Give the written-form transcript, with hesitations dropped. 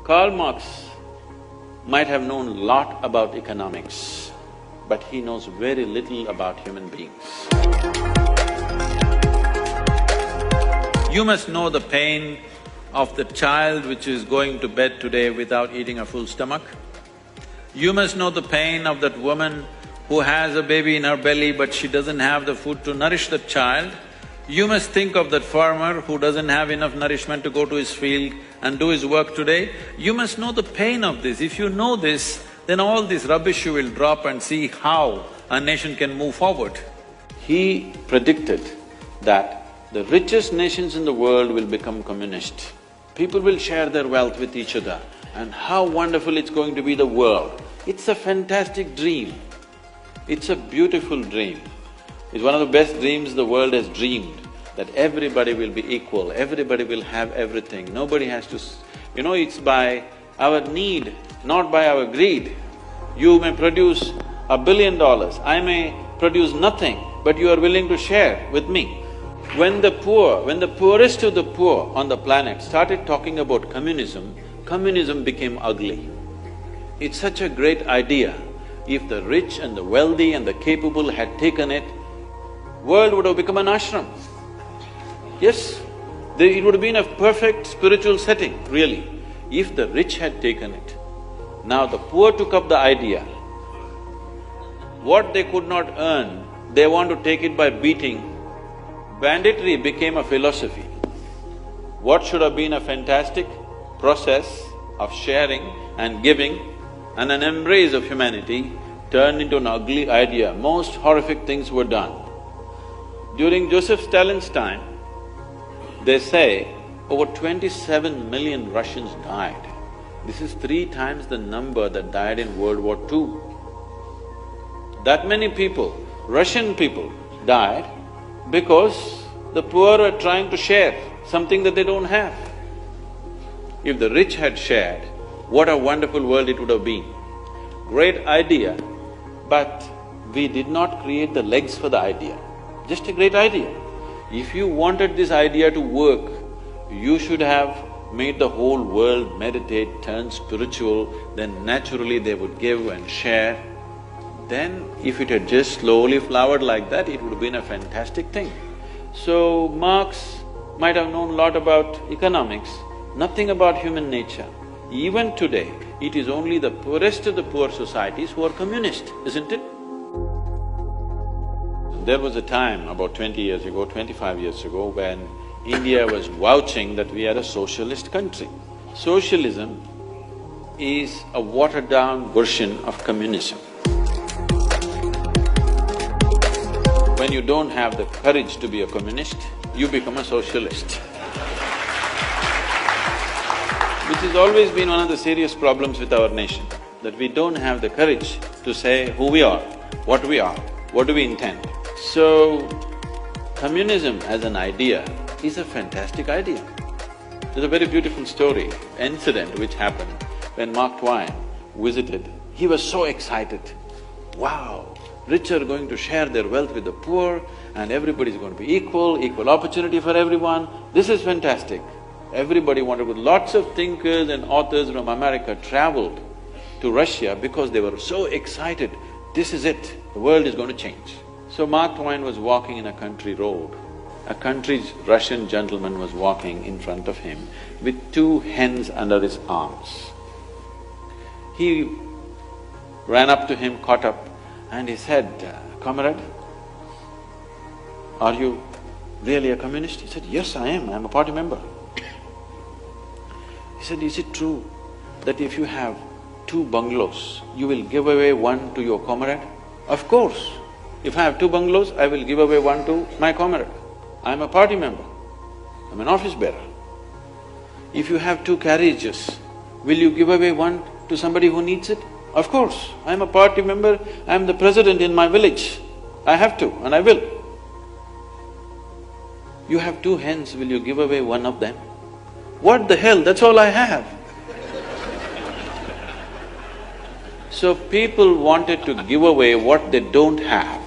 Karl Marx might have known a lot about economics, but he knows very little about human beings. You must know the pain of the child which is going to bed today without eating a full stomach. You must know the pain of that woman who has a baby in her belly but she doesn't have the food to nourish that child. You must think of that farmer who doesn't have enough nourishment to go to his field and do his work today. You must know the pain of this. If you know this, then all this rubbish you will drop and see how a nation can move forward. He predicted that the richest nations in the world will become communist. People will share their wealth with each other and how wonderful it's going to be the world. It's a fantastic dream. It's a beautiful dream. It's one of the best dreams the world has dreamed, that everybody will be equal, everybody will have everything, nobody has to… it's by our need, not by our greed. You may produce $1 billion, I may produce nothing, but you are willing to share with me. When the poorest of the poor on the planet started talking about communism, communism became ugly. It's such a great idea. If the rich and the wealthy and the capable had taken it, world would have become an ashram. Yes, it would have been a perfect spiritual setting, really, if the rich had taken it. Now the poor took up the idea. What they could not earn, they want to take it by beating. Banditry became a philosophy. What should have been a fantastic process of sharing and giving and an embrace of humanity turned into an ugly idea. Most horrific things were done. During Joseph Stalin's time, they say over 27 million Russians died. This is 3 times the number that died in World War II. That many people, Russian people, died because the poor are trying to share something that they don't have. If the rich had shared, what a wonderful world it would have been. Great idea, but we did not create the legs for the idea. Just a great idea. If you wanted this idea to work, you should have made the whole world meditate, turn spiritual, then naturally they would give and share. Then if it had just slowly flowered like that, it would have been a fantastic thing. So Marx might have known a lot about economics, nothing about human nature. Even today, it is only the poorest of the poor societies who are communist, isn't it? There was a time about 20 years ago, 25 years ago, when India was vouching that we are a socialist country. Socialism is a watered-down version of communism. When you don't have the courage to be a communist, you become a socialist. Which has always been one of the serious problems with our nation, that we don't have the courage to say who we are, what do we intend. So, communism as an idea is a fantastic idea. There's a very beautiful story, incident which happened when Mark Twain visited. He was so excited. Wow, rich are going to share their wealth with the poor and everybody's going to be equal opportunity for everyone. This is fantastic. Everybody wanted… Lots of thinkers and authors from America traveled to Russia because they were so excited. This is it, the world is going to change. So Mark Twain was walking in a country road. A country Russian gentleman was walking in front of him with 2 hens under his arms. He ran up to him, caught up, and he said, "Comrade, are you really a communist?" He said, "Yes, I am a party member." He said, "Is it true that if you have 2 bungalows, you will give away 1 to your comrade?" "Of course. If I have 2 bungalows, I will give away 1 to my comrade. I am a party member, I am an office bearer. If you have 2 carriages, will you give away 1 to somebody who needs it?" "Of course, I am a party member, I am the president in my village. I have to and I will." "You have 2 hens, will you give away 1 of them?" "What the hell, that's all I have." So people wanted to give away what they don't have.